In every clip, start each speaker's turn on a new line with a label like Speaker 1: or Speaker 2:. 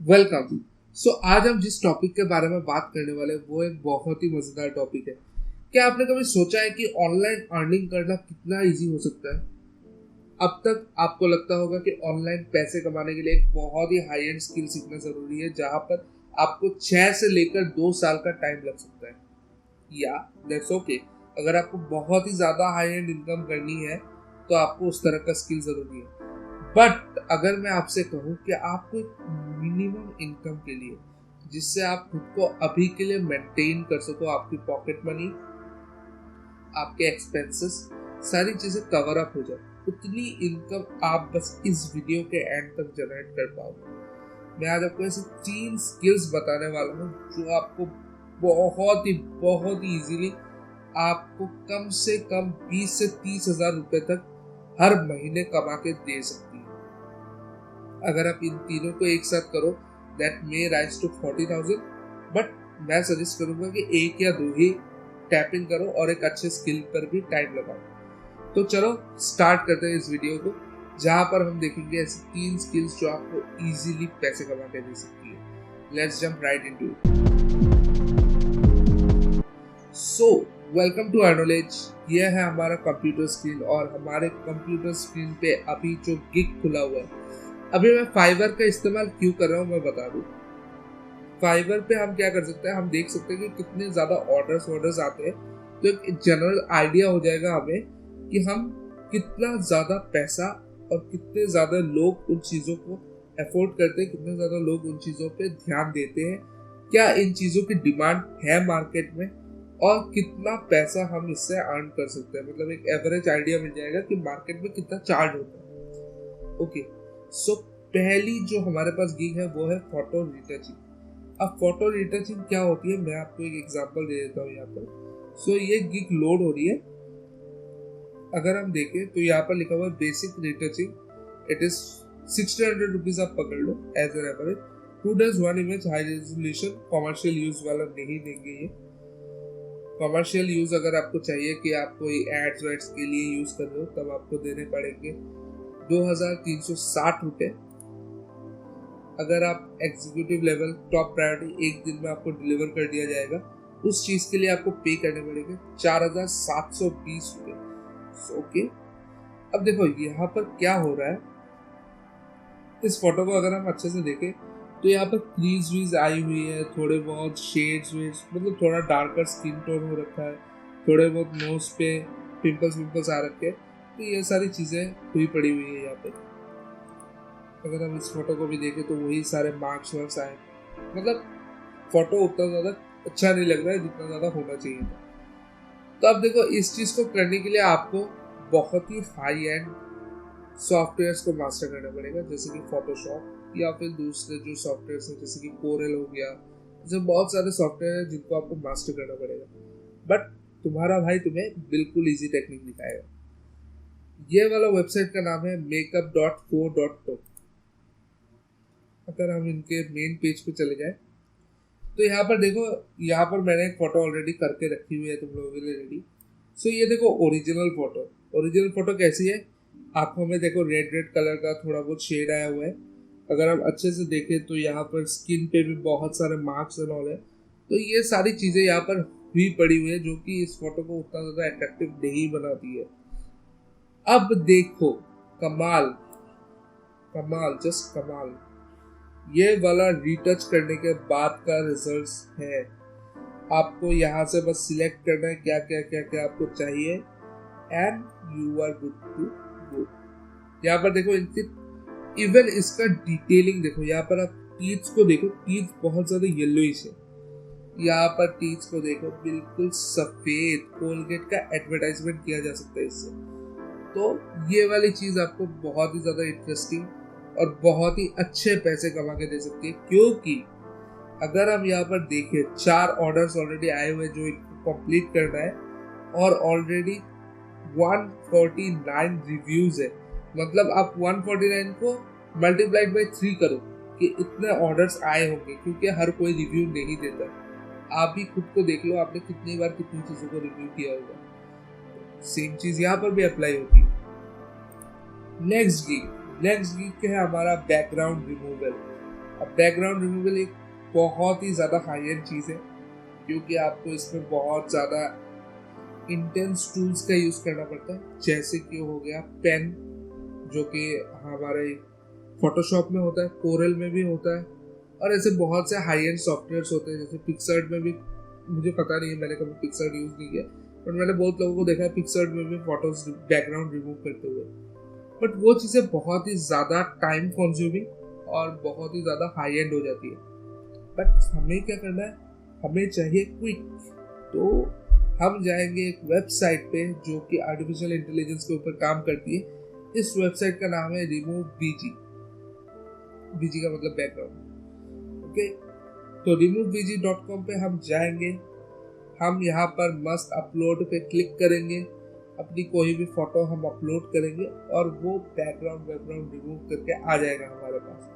Speaker 1: Welcome. आज हम जिस टॉपिक के बारे में बात करने वाले हैं वो एक बहुत ही मजेदार टॉपिक है। क्या आपने कभी सोचा है कि ऑनलाइन अर्निंग करना कितना इजी हो सकता है? अब तक आपको लगता होगा कि ऑनलाइन पैसे कमाने के लिए एक बहुत ही हाई एंड स्किल सीखना जरूरी है, जहां पर आपको 6 से लेकर 2 साल का टाइम लग सकता है। या दैट्स ओके। अगर आपको बहुत ही ज्यादा हाई एंड इनकम करनी है तो आपको उस तरह का स्किल जरूरी है। बट अगर मैं आपसे कहूँ कि आपको एक मिनिमम इनकम के लिए, जिससे आप खुद को अभी के लिए मेंटेन कर सको, आपकी पॉकेट मनी, आपके एक्सपेंसेस, सारी चीजें कवर अप हो जाए, उतनी इनकम आप बस इस वीडियो के एंड तक जनरेट कर पाओगे। मैं आज आपको ऐसे 3 स्किल्स बताने वाला हूँ जो आपको बहुत ही इजीली आपको कम से कम 20 से 30 हजार रुपए तक हर महीने कमा के दे सकती है। अगर आप इन तीनों को एक साथ करो, that may rise to 40,000। But मैं सजेस्ट करूंगा कि एक या दो ही टैपिंग करो और एक अच्छे स्किल पर भी टाइम लगाओ। तो चलो स्टार्ट करते हैं इस वीडियो को, जहां पर हम देखेंगे ऐसे 3 स्किल्स जो आपको इजीली पैसे कमा के दे सकती है। Let's jump right into it. So welcome to अर्नोलेज। यह है हमारा कंप्यूटर स्क्रीन और हमारे कंप्यूटर स्क्रीन पे अभी जो गिग खुला हुआ है। अभी मैं फाइवर का इस्तेमाल क्यों कर रहा हूँ मैं बता दूं। फाइवर पे हम क्या कर सकते हैं, हम देख सकते हैं कि कितने ज्यादा ऑर्डर्स आते हैं, तो एक जनरल आइडिया हो जाएगा हमें कि हम कितना ज्यादा पैसा और कितने ज्यादा लोग उन चीजों को अफोर्ड करते हैं, कितने ज्यादा लोग उन चीजों पे ध्यान देते हैं, क्या इन चीजों की डिमांड है मार्केट में, और कितना पैसा हम इससे अर्न कर सकते हैं। मतलब एक एवरेज आइडिया मिल जाएगा कि मार्केट में कितना चार्ज होता है। ओके, सो पहली जो हमारे पास गिग है वो है फोटो रिटचिंग। अब फोटो रिटचिंग क्या होती है, मैं आपको एक एग्जांपल दे देता हूँ यहाँ पर। सो ये गिग लोड हो रही है। अगर हम देखें तो यहाँ पर लिखा हुआ है basic retouching, it is 1600 rupees आप पकड़ लो as an average. To does one image, high resolution, commercial use वाला नहीं देंगे ये। कॉमर्शियल यूज अगर आपको चाहिए कि आप कोई एड्स वेड्स के लिए यूज कर रहे हो, तब आपको देने पड़ेंगे 2360 रुपए। अगर आप एग्जीक्यूटिव लेवल टॉप प्रायोरिटी एक दिन में आपको डिलीवर कर दिया जाएगा, उस चीज के लिए आपको पे करने पड़ेंगे 4720 रुपए। ओके, अब देखो यहाँ पर क्या हो रहा है। इस फोटो को अगर हम अच्छे से देखें तो यहाँ पर क्रीज वीज आई हुई है, थोड़े बहुत शेड्स वेड्स, मतलब थोड़ा डार्कर स्किन टोन हो रखा है, थोड़े बहुत नोज पे पिंपल्स आ रखे हैं। तो ये सारी चीजें हुई पड़ी हुई है यहाँ पे। अगर हम इस फोटो को भी देखें तो वही सारे मार्क्स वर्क्स आए। मतलब फोटो उतना ज्यादा अच्छा नहीं लग रहा है जितना ज्यादा होना चाहिए था। तो अब देखो, इस चीज को करने के लिए आपको बहुत ही हाई एंड सॉफ्टवेयर्स को मास्टर करना पड़ेगा, जैसे कि फोटोशॉप या फिर दूसरे जो सॉफ्टवेयर हैं जैसे कि कोरेल हो गया। जैसे बहुत सारे सॉफ्टवेयर हैं जिनको आपको मास्टर करना पड़ेगा। बट तुम्हारा भाई तुम्हें बिल्कुल इजी टेक्निक दिखाएगा। ये वाला वेबसाइट का नाम है makeup.co.to। अगर हम इनके मेन पेज पे चले जाए तो यहाँ पर देखो, यहाँ पर मैंने एक फोटो ऑलरेडी करके रखी हुई है तुम लोगों के लिए रेडी। सो ये देखो ओरिजिनल फोटो। ओरिजिनल फोटो कैसी है, आंखों में देखो रेड रेड कलर का थोड़ा बहुत शेड आया हुआ है। अगर हम अच्छे से देखें तो यहाँ पर स्किन पे भी बहुत सारे मार्क्स एंड ऑल है। तो ये सारी चीजें यहाँ पर हुई पड़ी हुई है, जो कि इस फोटो को उतना ज्यादा अट्रैक्टिव नहीं बनाती है। अब देखो, कमाल कमाल जस्ट कमाल, ये वाला रीटच करने के बाद का रिजल्ट्स है। आपको यहाँ से बस सिलेक्ट करना है क्या आपको चाहिए and you are good to go. यहाँ पर देखो इनकी इवन इसका डिटेलिंग देखो। यहाँ पर आप टीथ्स को देखो, टीथ बहुत ज्यादा येलोइश है। यहाँ पर टीथ्स को देखो बिल्कुल सफेद, कोलगेट का एडवर्टाइजमेंट किया जा सकता है इससे। तो ये वाली चीज आपको बहुत ही ज्यादा इंटरेस्टिंग और बहुत ही अच्छे पैसे कमा के दे सकती है, क्योंकि अगर हम यहाँ पर देखें 4 ऑर्डर्स ऑलरेडी आए हुए जो इनको कंप्लीट करना है और ऑलरेडी 149 रिव्यूज है। मतलब आप 149 को मल्टीप्लाइड बाई 3 करो कि इतने ऑर्डर्स आए होंगे, क्योंकि हर कोई रिव्यू नहीं देता। आप भी खुद को देख लो, आपने कितनी बार कितनी चीजों को रिव्यू किया होगा। सेम चीज यहाँ पर भी अप्लाई होती है। नेक्स्ट गिग है हमारा बैकग्राउंड रिमूवल। अब बैकग्राउंड रिमूवल एक बहुत ही ज़्यादा हाई एंड चीज़ है, क्योंकि आपको इसमें बहुत ज़्यादा इंटेंस टूल्स का यूज़ करना पड़ता है, जैसे कि हो गया पेन, जो कि हमारे फोटोशॉप में होता है, कोरल में भी होता है, और ऐसे बहुत से हाई एंड सॉफ्टवेयर्स होते हैं, जैसे पिक्सआर्ट में भी। मुझे पता नहीं है, मैंने कभी पिक्सआर्ट यूज़ नहीं किया, बट मैंने बहुत लोगों को देखा है पिक्सआर्ट में भी फोटोज बैकग्राउंड रिमूव करते हुए। बट वो चीज़ें बहुत ही ज़्यादा टाइम कंज्यूमिंग और बहुत ही ज़्यादा हाई एंड हो जाती है। बट हमें क्या करना है, हमें चाहिए क्विक। तो हम जाएंगे एक वेबसाइट पे जो कि आर्टिफिशियल इंटेलिजेंस के ऊपर काम करती है। इस वेबसाइट का नाम है रिमूव बीजी। बीजी का मतलब बैकग्राउंड। ओके, तो removebg.com पे हम जाएंगे। हम यहाँ पर मस्त अपलोड पे क्लिक करेंगे, अपनी कोई भी फोटो हम अपलोड करेंगे और वो बैकग्राउंड रिमूव करके आ जाएगा हमारे पास।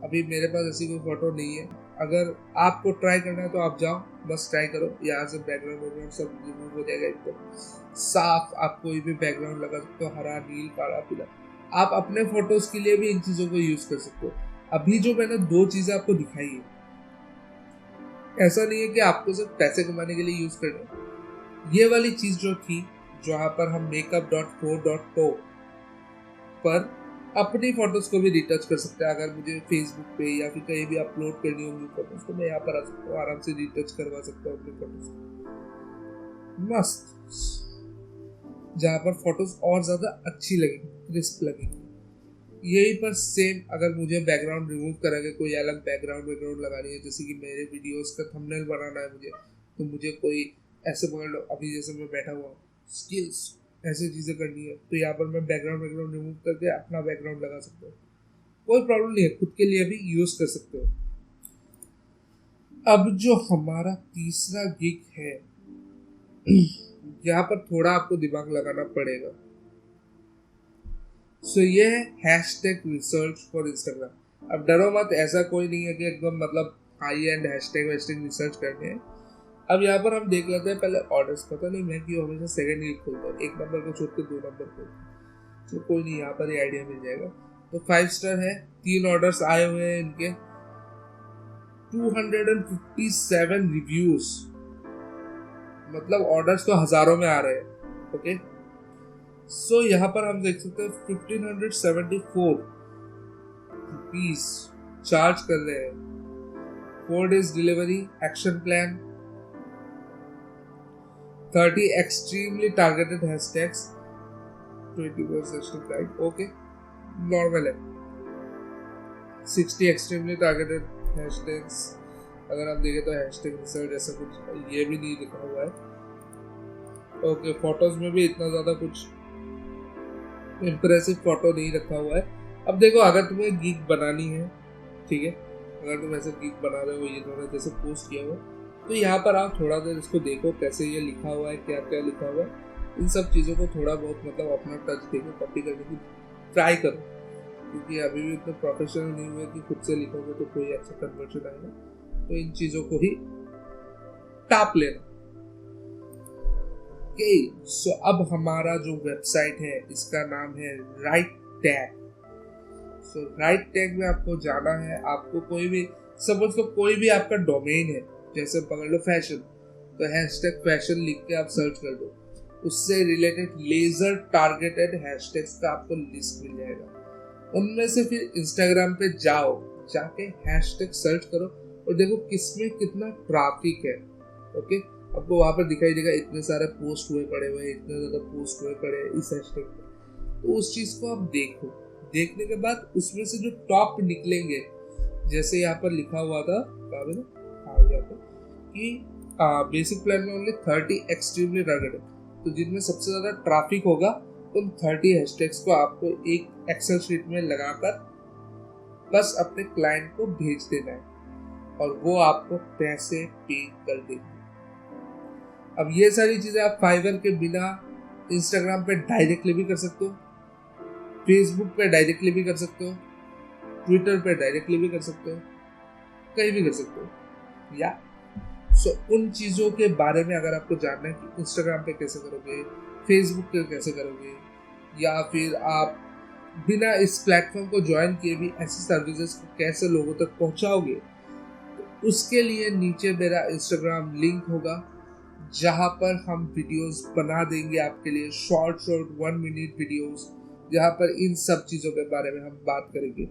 Speaker 1: अभी मेरे पास ऐसी कोई फोटो नहीं है। अगर आपको ट्राई करना है तो आप जाओ, बस ट्राई करो, यहाँ से बैकग्राउंड सब रिमूव हो जाएगा एकदम साफ। आप कोई भी बैकग्राउंड लगा सकते हो, हरा, नील, काला, पीला। आप अपने फोटोज के लिए भी इन चीजों को यूज कर सकते हो। अभी जो मैंने दो चीजें आपको दिखाई है, ऐसा नहीं है कि आपको सिर्फ पैसे कमाने के लिए यूज करना है। ये वाली चीज जो थी, जहाँ पर हम makeup.co.to पर अपनी फोटोज को भी रिटच कर सकते हैं। अगर मुझे फेसबुक पे या फिर कहीं भी अपलोड करनी होगी फोटोज, तो मैं यहाँ पर आ सकता हूँ, आराम से रिटच करवा सकता हूँ अपनी फोटोज मस्त, जहाँ पर फोटोज और ज्यादा अच्छी लगेगी, क्रिस्प लगेगी। यही पर सेम अगर मुझे बैकग्राउंड रिमूव करेंगे, कोई अलग बैकग्राउंड लगानी है, जैसे कि मेरे वीडियोस का थंबनेल बनाना है मुझे, तो मुझे कोई ऐसे पकड़ लो, अभी जैसे मैं बैठा हुआ स्किल्स ऐसी चीज़ें करनी है, तो यहाँ पर मैं बैकग्राउंड रिमूव करके अपना बैकग्राउंड लगा सकता हूँ। कोई प्रॉब्लम नहीं है, खुद के लिए भी यूज कर सकते हो। अब जो हमारा तीसरा गिग है, यहाँ पर थोड़ा आपको दिमाग लगाना पड़ेगा। सो ये है हैशटैग रिसर्च फॉर इंस्टाग्राम। अब डरो मत, ऐसा कोई नहीं है कि एकदम मतलब हाई एंड हैशटैग रिसर्च करने हैं। अब यहाँ पर हम देख लेते हैं पहले ऑर्डर्स। पता नहीं मैं क्यों हमेशा सेकंड गिग खोलता हूँ, एक नंबर को छोड़ के 2 नंबर खोलता हूँ। तो कोई नहीं, यहाँ पर ही आइडिया मिल जाएगा। तो 5 स्टार है, 3 ऑर्डर्स आए हुए हैं इनके, 257 रिव्यूज, मतलब ऑर्डर्स तो हजारों में आ रहे हैं। ओके, सो यहाँ पर हम देख सकते हैं 1574 रुपीज चार्ज कर रहे हैं। 4 days delivery, action plan, 30 extremely targeted hashtags, 20% right, okay normal है। 60 एक्सट्रीमली टारगेटेड हैशटैग्स, अगर आप देखें तो हैशटैग रिसर्च ऐसा कुछ ये भी नहीं लिखा हुआ है। ओके, फोटोज में भी इतना ज्यादा कुछ इम्प्रेसिव फोटो नहीं रखा हुआ है। अब देखो, अगर तुम्हें गिग बनानी है, ठीक है, अगर तुम ऐसे गिग बना रहे हो, ये थोड़ा जैसे पोस्ट किया हुआ, तो यहाँ पर आप थोड़ा देर इसको देखो कैसे ये लिखा हुआ है, क्या क्या लिखा हुआ है। इन सब चीज़ों को थोड़ा बहुत मतलब अपना टच देके कॉपी करने की ट्राई करो, क्योंकि अभी भी इतना प्रोफेशनल नहीं हुआ कि खुद से लिखोगे तो कोई अच्छा कन्वर्जन आएगा। तो इन चीज़ों को ही टाप लेना। ओके, सो अब हमारा जो वेबसाइट है इसका नाम है राइट टैग। सो राइट टैग में आपको जाना है। आपको कोई भी, सपोज लो कोई भी आपका डोमेन है, जैसे पकड़ लो फैशन, तो हैशटैग फैशन लिख के आप सर्च कर दो, उससे रिलेटेड लेजर टारगेटेड हैशटैग्स का आपको लिस्ट मिल जाएगा। उनमें से फिर इंस्टाग्राम पे जाओ, जाके हैशटैग सर्च करो और देखो किसमें कितना ट्रैफिक है। ओके, आपको वहां पर दिखाई देगा इतने सारे पोस्ट हुए पड़े हुए, इतने ज्यादा पोस्ट हुए पड़े इस हैशटैग पे। तो उस चीज को आप देखो, देखने के बाद उसमें से जो टॉप निकलेंगे, जैसे यहाँ पर लिखा हुआ था यहाँ पर कि बेसिक प्लान में ओनली 30 एक्सट्रीमली टारगेटेड, तो जिनमें सबसे ज्यादा ट्रैफिक होगा उन 30 हैशटैग्स को आपको एक एक्सेल शीट में लगाकर बस अपने क्लाइंट को भेज देना है और वो आपको पैसे पे कर देंगे। अब ये सारी चीजें आप फाइवर के बिना इंस्टाग्राम पे डायरेक्टली भी कर सकते हो, फेसबुक पे डायरेक्टली भी कर सकते हो, ट्विटर पे डायरेक्टली भी कर सकते हो, कहीं भी कर सकते हो। या उन चीजों के बारे में अगर आपको जानना है कि इंस्टाग्राम पे कैसे करोगे, फेसबुक पे कैसे करोगे, या फिर आप बिना इस प्लेटफॉर्म को ज्वाइन किए भी ऐसी सर्विसेज को कैसे लोगों तक पहुंचाओगे? तो उसके लिए नीचे मेरा इंस्टाग्राम लिंक होगा, जहां पर हम वीडियोस बना देंगे आपके लिए, शॉर्ट 1 मिनट वीडियोस, जहां पर इन सब चीजों के बारे में हम बात करेंगे,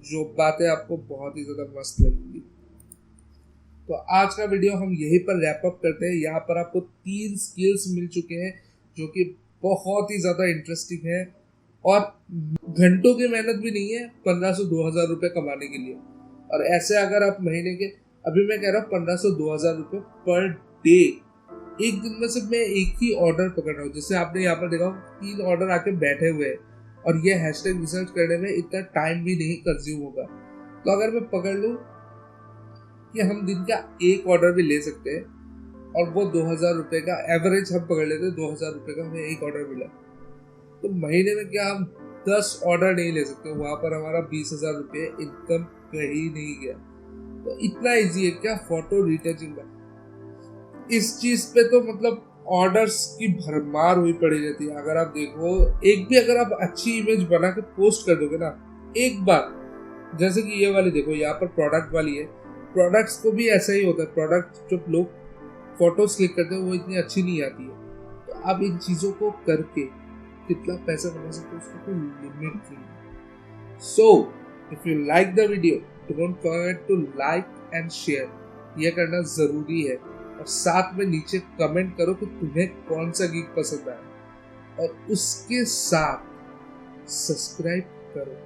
Speaker 1: जो बातें आपको बहुत ही ज्यादा मस्त लगेंगी। तो आज का वीडियो हम यहीं पर रैप अप करते हैं। यहाँ पर आपको 3 स्किल्स मिल चुके हैं जो कि बहुत ही ज्यादा इंटरेस्टिंग है और घंटों की मेहनत भी नहीं है 1500-2000 रुपए कमाने के लिए। और ऐसे अगर आप महीने के, अभी मैं कह रहा हूँ 1500-2000 रुपए पर डे, एक दिन में सिर्फ मैं एक ही ऑर्डर पकड़ रहा हूँ। जैसे आपने यहाँ पर देखा 3 ऑर्डर आके बैठे हुए हैं और ये हैशटैग रिसर्च करने में इतना टाइम भी नहीं कंज्यूम होगा। तो अगर मैं पकड़ लूँ कि हम दिन का एक ऑर्डर भी ले सकते हैं और वो 2000 रुपए का एवरेज हम पकड़ लेते हैं, 2000 रुपए का हमें एक ऑर्डर मिला, तो महीने में क्या हम 10 ऑर्डर नहीं ले सकते? वहां पर हमारा 20,000 रुपये इनकम कहीं नहीं गया। तो इतना इजी है क्या फोटो रिटचिंग का? इस चीज पे तो मतलब ऑर्डर्स की भरमार हुई पड़ी रहती है। अगर आप देखो, एक भी अगर आप अच्छी इमेज बना के पोस्ट कर दोगे ना एक बार, जैसे कि ये वाली देखो, यहाँ पर प्रोडक्ट वाली है, प्रोडक्ट्स को भी ऐसा ही होता है। प्रोडक्ट जब लोग फोटोज क्लिक करते हैं वो इतनी अच्छी नहीं आती है। तो आप इन चीजों को करके कितना पैसा कमा सकते हो उसका कोई लिमिट नहीं। So if you like the video, don't forget to like and share, ये करना जरूरी है। और साथ में नीचे कमेंट करो कि तुम्हें कौन सा गीत पसंद आया और उसके साथ सब्सक्राइब करो।